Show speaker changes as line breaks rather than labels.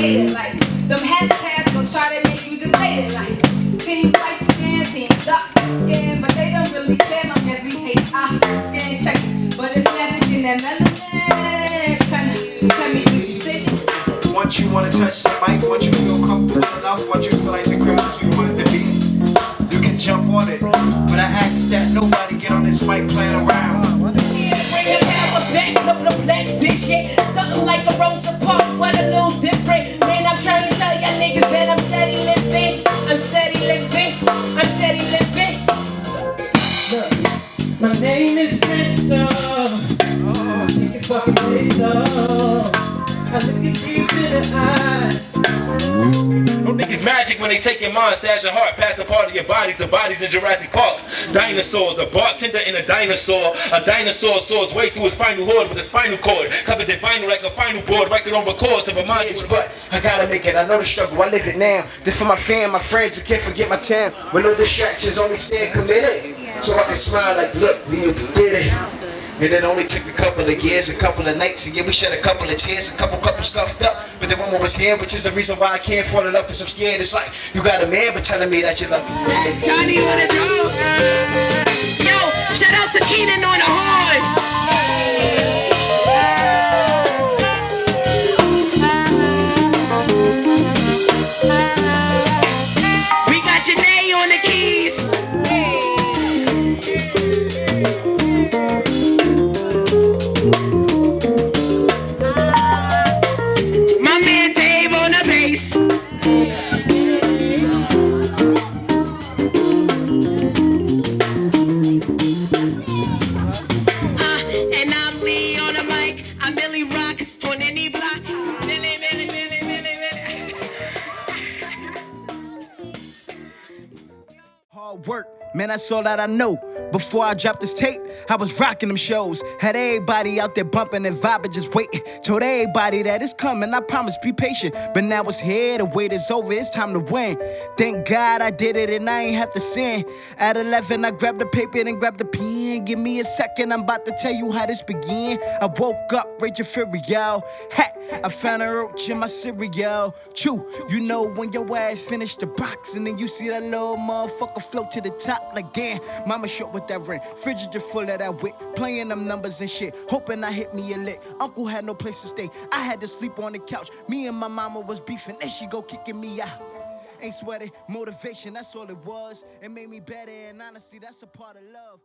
hated like. Them hashtags gon' try to make you delay it like. Team white scan, team dark scan, but they don't really care long as we hate scan check it. But it's magic in that melanin. Tell me, do you see?
Once you wanna touch the mic, once you feel comfortable enough, once you feel like the crib is you want it to be, you can jump on it. But I ask that nobody get on this mic playing around.
Yeah, bring your power back, up the black vision. Something like a Rosa Parks, but a little different. Man, I'm trying to tell y'all niggas that I'm steady living. I'm steady living. I'm steady living. Look, my name is Prince. Take your fucking days off. I look at deep in the eye.
Don't think it's magic when they take your mind, stash your heart, pass the part of your body to bodies in Jurassic Park. Dinosaurs, the bartender in a dinosaur. A dinosaur saw his way through his final hoard with a spinal cord. Covered in vinyl like a final board, record on record to remind you.
But I gotta make it, I know the struggle, I live it now. This for my fam, my friends, I can't forget my time. With no distractions, only staying committed. So I can smile like, look, we did it. And it only took a couple of years, a couple of nights, and yeah, we shed a couple of tears, a couple scuffed up. But the woman was here, which is the reason why I can't fall in love, cause I'm scared. It's like, you got a man, but telling me that you love me.
Johnny wanna go? Yo, shout out to Keenan on the horn. We got Janae on the keys. My man Dave on the bass. And I'm Lee on the mic. I'm Millie Rock on any block. Millie.
Hard work, man, that's all that I know. Before I dropped this tape, I was rocking them shows. Had everybody out there bumping and vibing, just waiting. Told everybody that it's coming, I promise, be patient. But now it's here, the wait is over, it's time to win. Thank God I did it and I ain't have to sin. At 11, I grabbed the paper and grabbed the pen. Give me a second, I'm about to tell you how this began. I woke up, raging fury, yo. I found a roach in my cereal. Chew, you know when your ass finished the box and then you see that little motherfucker float to the top. Like damn, mama short with that rent. Frigidaire full of that wit. Playing them numbers and shit. Hoping I hit me a lick. Uncle had no place to stay. I had to sleep on the couch. Me and my mama was beefing. Then she go kicking me out. Ain't sweating. Motivation, that's all it was. It made me better and honestly, that's a part of love.